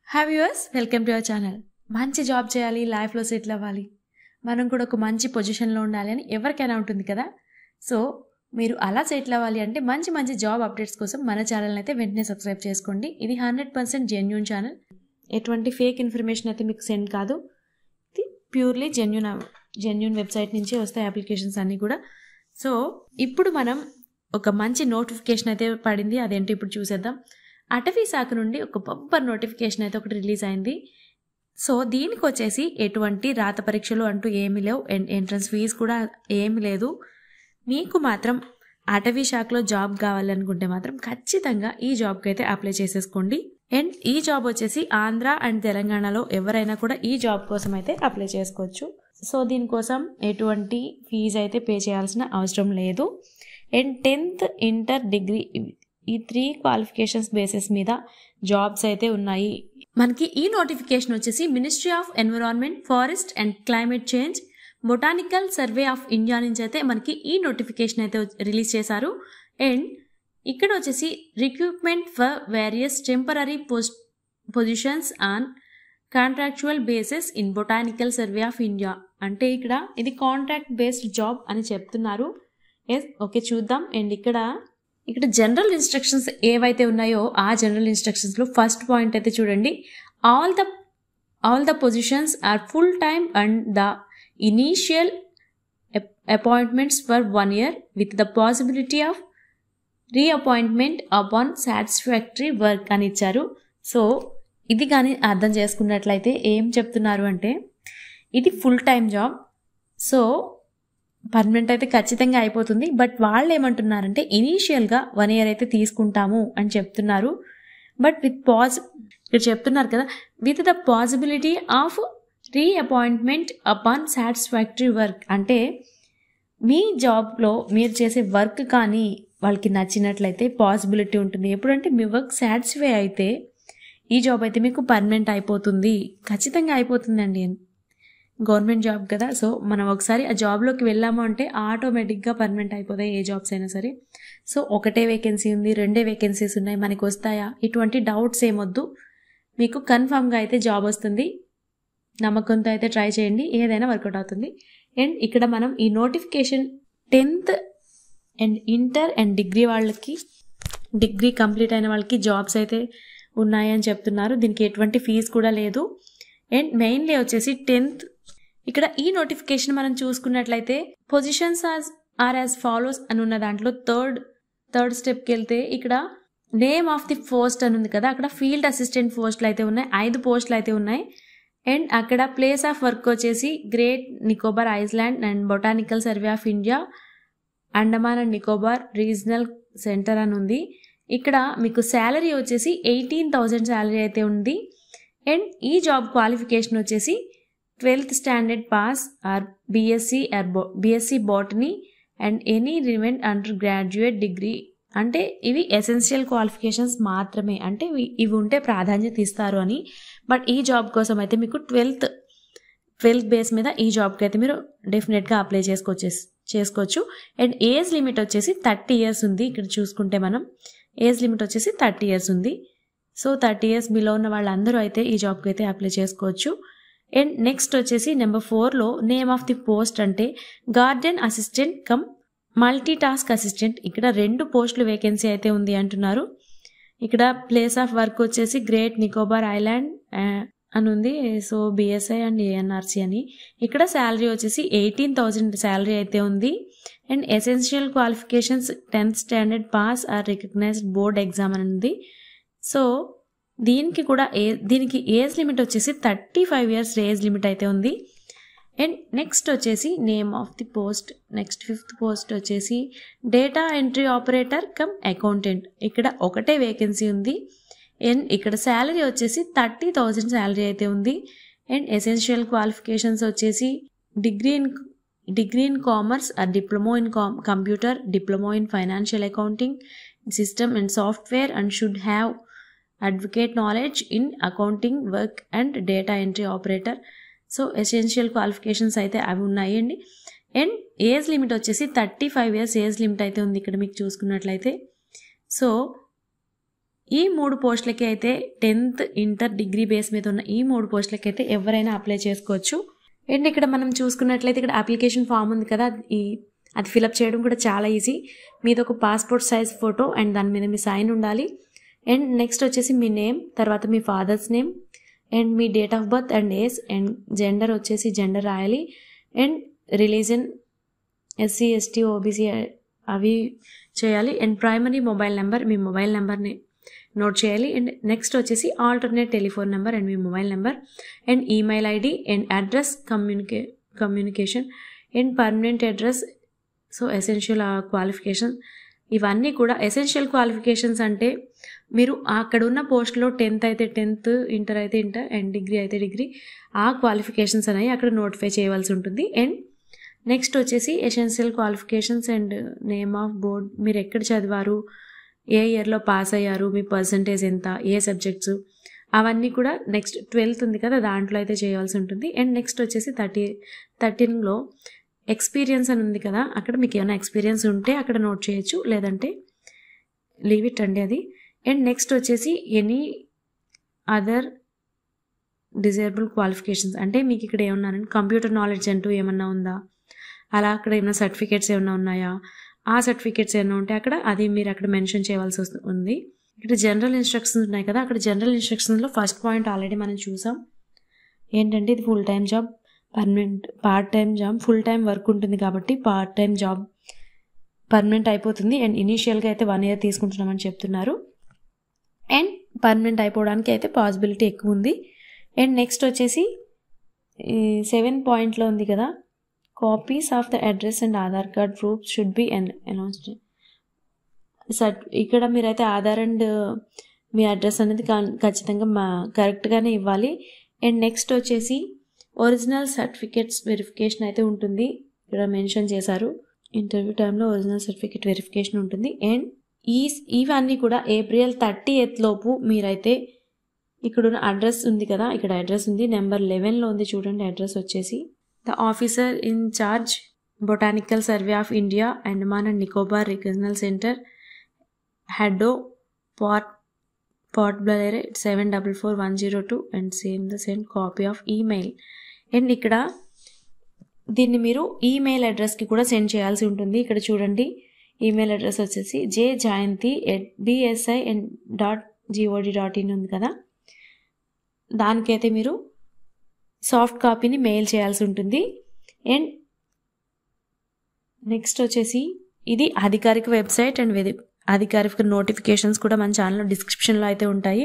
Hi viewers, welcome to our channel. మంచి job చేయాలి, లైఫ్లో సెటిల్ అవ్వాలి, మనం కూడా ఒక మంచి పొజిషన్లో ఉండాలి అని ఎవరికైనా ఉంటుంది కదా. సో మీరు అలా సెటిల్ అవ్వాలి అంటే మంచి మంచి జాబ్ అప్డేట్స్ కోసం మన ఛానల్ని అయితే వెంటనే సబ్స్క్రైబ్ చేసుకోండి. ఇది 100% జెన్యూన్ ఛానల్. ఎటువంటి ఫేక్ ఇన్ఫర్మేషన్ అయితే మీకు సెండ్ కాదు. ఇది ప్యూర్లీ జెన్యూన్ వెబ్సైట్ నుంచి వస్తాయి అప్లికేషన్స్ అన్నీ కూడా. సో ఇప్పుడు మనం ఒక మంచి నోటిఫికేషన్ అయితే పడింది, అదేంటి ఇప్పుడు చూసేద్దాం. అటవీ శాఖ నుండి ఒక బంపర్ నోటిఫికేషన్ అయితే ఒకటి రిలీజ్ అయింది. సో దీనికి వచ్చేసి ఎటువంటి రాత పరీక్షలు అంటూ ఏమీ లేవు, ఎంట్రన్స్ ఫీజు కూడా ఏమీ లేదు. మీకు మాత్రం అటవీ శాఖలో జాబ్ కావాలనుకుంటే మాత్రం ఖచ్చితంగా ఈ జాబ్కి అయితే అప్లై చేసేసుకోండి. అండ్ ఈ జాబ్ వచ్చేసి ఆంధ్ర అండ్ తెలంగాణలో ఎవరైనా కూడా ఈ జాబ్ కోసం అయితే అప్లై చేసుకోవచ్చు. సో దీనికోసం ఎటువంటి ఫీజు అయితే పే చేయాల్సిన అవసరం లేదు. అండ్ 10th ఇంటర్ డిగ్రీ ఈ 3 క్వాలిఫికేషన్స్ బేసిస్ మీద జాబ్స్ అయితే ఉన్నాయి. మనకి ఈ నోటిఫికేషన్ వచ్చేసి ministry of environment, forest and climate change, botanical survey of India నుంచి అయితే మనకి ఈ నోటిఫికేషన్ అయితే రిలీజ్ చేశారు. అండ్ ఇక్కడ వచ్చేసి recruitment for various temporary positions on contractual basis in Botanical survey of India. అంటే ఇక్కడ ఇది కాంట్రాక్ట్ బేస్డ్ జాబ్ అని చెప్తున్నారు. ఎస్, ఓకే, చూద్దాం. అండ్ ఇక్కడ జనరల్ ఇన్స్ట్రక్షన్స్ ఏవైతే ఉన్నాయో ఆ జనరల్ ఇన్స్ట్రక్షన్స్లో ఫస్ట్ పాయింట్ అయితే చూడండి. All the positions are full time and the initial appointments for 1 year with the possibility of reappointment upon satisfactory work అని ఇచ్చారు. సో ఇది కానీ అర్థం చేసుకున్నట్లయితే ఏం చెప్తున్నారు అంటే ఇది full time job. So permanent అయితే ఖచ్చితంగా అయిపోతుంది. బట్ వాళ్ళు ఏమంటున్నారంటే ఇనీషియల్గా 1 year అయితే తీసుకుంటాము అని చెప్తున్నారు. బట్ ఇక్కడ చెప్తున్నారు కదా, with the possibility of reappointment upon satisfactory work. అంటే మీ జాబ్లో మీరు చేసే వర్క్ కానీ వాళ్ళకి నచ్చినట్లయితే పాసిబిలిటీ ఉంటుంది. ఎప్పుడంటే మీ వర్క్ సాటిస్ఫై అయితే ఈ జాబ్ అయితే మీకు పర్మనెంట్ అయిపోతుంది, ఖచ్చితంగా అయిపోతుందండి. గవర్నమెంట్ జాబ్ కదా, సో మనం ఒకసారి ఆ జాబ్లోకి వెళ్ళాము అంటే ఆటోమేటిక్గా పర్మనెంట్ అయిపోతాయి ఏ జాబ్స్ అయినా సరే. సో ఒకటే వేకెన్సీ ఉంది, 2 వేకెన్సీస్ ఉన్నాయి, మనకి వస్తాయా, ఇటువంటి డౌట్స్ ఏమొద్దు, మీకు కన్ఫామ్గా అయితే జాబ్ వస్తుంది. నమ్మకంతో అయితే ట్రై చేయండి, ఏదైనా వర్కౌట్ అవుతుంది. అండ్ ఇక్కడ మనం ఈ notification 10th and inter and degree complete అయిన వాళ్ళకి జాబ్స్ అయితే ఉన్నాయని చెప్తున్నారు. దీనికి ఎటువంటి ఫీజు కూడా లేదు. అండ్ మెయిన్లీ వచ్చేసి 10th ఇక్కడ ఈ నోటిఫికేషన్ మనం చూసుకున్నట్లయితే పొజిషన్స్ ఆర్ యాజ్ ఫాలోస్ అని ఉన్న దాంట్లో థర్డ్ స్టెప్కి వెళ్తే ఇక్కడ నేమ్ ఆఫ్ ది పోస్ట్ అని ఉంది కదా, అక్కడ ఫీల్డ్ అసిస్టెంట్ పోస్టులు అయితే ఉన్నాయి, 5 పోస్టులు అయితే ఉన్నాయి. అండ్ అక్కడ ప్లేస్ ఆఫ్ వర్క్ వచ్చేసి great Nicobar island and botanical survey of India, Andaman and Nicobar regional centre అని ఉంది. ఇక్కడ మీకు శాలరీ వచ్చేసి 18,000 శాలరీ అయితే ఉంది. అండ్ ఈ జాబ్ క్వాలిఫికేషన్ వచ్చేసి 12th standard pass or BSc botany and any relevant under graduate degree. అంటే ఇవి ఎసెన్షియల్ క్వాలిఫికేషన్స్ మాత్రమే, అంటే ఇవి ఉంటే ప్రాధాన్యత ఇస్తారు అని. బట్ ఈ జాబ్ కోసం అయితే మీకు 12th బేస్ మీద ఈ జాబ్కి అయితే మీరు డెఫినెట్గా అప్లై చేసుకోవచ్చు. అండ్ ఏజ్ లిమిట్ వచ్చేసి 30 years ఉంది. ఇక్కడ చూసుకుంటే మనం ఏజ్ లిమిట్ వచ్చేసి 30 years ఉంది. సో 30 years బిలో ఉన్న వాళ్ళందరూ అయితే ఈ జాబ్కి అయితే అప్లై చేసుకోవచ్చు. అండ్ నెక్స్ట్ వచ్చేసి నెంబర్ 4లో నేమ్ ఆఫ్ ది పోస్ట్ అంటే garden assistant cum multi task assistant. ఇక్కడ 2 పోస్టులు వేకెన్సీ అయితే ఉంది అంటున్నారు. ఇక్కడ ప్లేస్ ఆఫ్ వర్క్ వచ్చేసి గ్రేట్ నికోబార్ ఐలాండ్ అని ఉంది. సో బిఎస్ఐ అండ్ ఏఎన్ఆర్సి అని. ఇక్కడ శాలరీ వచ్చేసి 18,000 శాలరీ అయితే ఉంది. And essential qualifications 10th standard pass or recognised board exam అని ఉంది. సో దీనికి ఏజ్ లిమిట్ వచ్చేసి 35 years ఏజ్ లిమిట్ అయితే ఉంది. అండ్ నెక్స్ట్ వచ్చేసి name of the post, next 5th post వచ్చేసి data entry operator cum accountant. ఇక్కడ ఒకటే వేకెన్సీ ఉంది. అండ్ ఇక్కడ శాలరీ వచ్చేసి 30,000 శాలరీ అయితే ఉంది. అండ్ ఎసెన్షియల్ క్వాలిఫికేషన్స్ వచ్చేసి degree in commerce or diploma in computer, diploma in financial accounting system and software and should have advocate knowledge in accounting work and data entry operator. So essential qualifications అయితే అవి ఉన్నాయండి. And age limit వచ్చేసి 35 years age limit అయితే ఉంది ఇక్కడ మీకు చూసుకున్నట్లయితే. So ఈ 3 పోస్టులకి అయితే 10th ఇంటర్ డిగ్రీ బేస్ మీద ఉన్న ఈ 3 పోస్టులకి అయితే ఎవరైనా అప్లై చేసుకోవచ్చు. అండ్ ఇక్కడ మనం చూసుకున్నట్లయితే ఇక్కడ అప్లికేషన్ ఫామ్ ఉంది కదా, అది ఫిలప్ చేయడం కూడా చాలా ఈజీ. మీది ఒక పాస్పోర్ట్ సైజ్ ఫోటో అండ్ దాని మీద మీ సైన్ ఉండాలి. అండ్ నెక్స్ట్ వచ్చేసి మీ నేమ్, తర్వాత మీ ఫాదర్స్ నేమ్ అండ్ మీ date of birth and age and gender వచ్చేసి జెండర్ రాయాలి. And religion SC ST OBC అవి చేయాలి. అండ్ ప్రైమరీ మొబైల్ నెంబర్, మీ మొబైల్ నెంబర్ని నోట్ చేయాలి. అండ్ నెక్స్ట్ వచ్చేసి ఆల్టర్నేట్ టెలిఫోన్ నెంబర్ అండ్ మీ mobile number and email ID and address communication and permanent address. So essential qualification ఇవన్నీ కూడా essential qualifications అంటే మీరు అక్కడ ఉన్న పోస్ట్లో 10th అయితే 10th, ఇంటర్ అయితే ఇంటర్ అండ్ డిగ్రీ అయితే డిగ్రీ, ఆ క్వాలిఫికేషన్స్ అనేవి అక్కడ నోటిఫై చేయవలసి ఉంటుంది. అండ్ నెక్స్ట్ వచ్చేసి essential qualifications and name of board, మీరు ఎక్కడ చదివారు, ఏ ఇయర్లో పాస్ అయ్యారు, మీ పర్సంటేజ్ ఎంత, ఏ సబ్జెక్ట్స్, అవన్నీ కూడా నెక్స్ట్ 12th ఉంది కదా దాంట్లో అయితే చేయవలసి ఉంటుంది. అండ్ నెక్స్ట్ వచ్చేసి 13లో ఎక్స్పీరియన్స్ అని ఉంది కదా, అక్కడ మీకు ఏమైనా ఎక్స్పీరియన్స్ ఉంటే అక్కడ నోట్ చేయొచ్చు, లేదంటే లీవ్ ఇట్ అండి అది. అండ్ నెక్స్ట్ వచ్చేసి ఎనీ అదర్ డిజేబుల్ క్వాలిఫికేషన్స్, అంటే మీకు ఇక్కడ ఏమన్నారంటే కంప్యూటర్ నాలెడ్జ్ అంటూ ఏమన్నా ఉందా, అలా అక్కడ ఏమైనా సర్టిఫికేట్స్ ఏమైనా ఉన్నాయా, ఆ సర్టిఫికేట్స్ ఏమైనా ఉంటే అక్కడ అది మీరు అక్కడ మెన్షన్ చేయవలసి ఉంది. ఇక్కడ జనరల్ ఇన్స్ట్రక్షన్స్ ఉన్నాయి కదా, అక్కడ జనరల్ ఇన్స్ట్రక్షన్స్లో ఫస్ట్ పాయింట్ ఆల్రెడీ మనం చూసాం. ఏంటంటే ఇది full time job, permanent, part time job, full time work ఉంటుంది కాబట్టి పార్ట్ టైం జాబ్ పర్మనెంట్ అయిపోతుంది. అండ్ ఇనీషియల్గా అయితే 1 year తీసుకుంటున్నామని చెప్తున్నారు. అండ్ పర్మనెంట్ అయిపోవడానికి అయితే పాసిబిలిటీ ఎక్కువ ఉంది. అండ్ నెక్స్ట్ వచ్చేసి 7th పాయింట్లో ఉంది కదా, copies of the address and Aadhaar card proof should be announced. ఇక్కడ మీరైతే ఆధార్ అండ్ మీ అడ్రస్ అనేది ఖచ్చితంగా కరెక్ట్గానే ఇవ్వాలి. అండ్ నెక్స్ట్ వచ్చేసి ఒరిజినల్ సర్టిఫికేట్స్ వెరిఫికేషన్ అయితే ఉంటుంది, ఇక్కడ మెన్షన్ చేశారు. ఇంటర్వ్యూ టైంలో ఒరిజినల్ సర్టిఫికేట్ వెరిఫికేషన్ ఉంటుంది. అండ్ ఇవన్నీ కూడా April 30th లోపు మీరైతే ఇక్కడున్న అడ్రస్ ఉంది కదా, ఇక్కడ అడ్రస్ ఉంది, నెంబర్ 11లో ఉంది చూడండి అడ్రస్ వచ్చేసి. The officer in charge botanical survey of India Andaman and Nicobar regional centre, Haddo, Port Blair 744102 and send copy of email. And ఇక్కడ దీన్ని మీరు ఈమెయిల్ అడ్రస్కి కూడా సెండ్ చేయాల్సి ఉంటుంది. ఇక్కడ చూడండి ఈమెయిల్ అడ్రస్ వచ్చేసి jjayanti@bsi.gov.in ఉంది కదా, దానికైతే మీరు సాఫ్ట్ కాపీని మెయిల్ చేయాల్సి ఉంటుంది. అండ్ నెక్స్ట్ వచ్చేసి ఇది అధికారిక వెబ్సైట్ అండ్ అధికారిక నోటిఫికేషన్స్ కూడా మన ఛానల్లో డిస్క్రిప్షన్లో అయితే ఉంటాయి.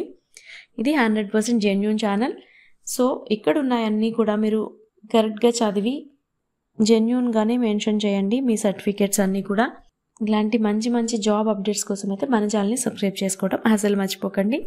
ఇది 100% జెన్యూన్ ఛానల్. సో ఇక్కడ ఉన్నాయన్నీ కూడా మీరు కరెక్ట్గా చదివి జెన్యూన్గానే మెన్షన్ చేయండి మీ సర్టిఫికేట్స్ అన్నీ కూడా. ఇలాంటి మంచి మంచి జాబ్ అప్డేట్స్ కోసం అయితే మన ఛానల్ని సబ్స్క్రైబ్ చేసుకోవడం అసలు మర్చిపోకండి.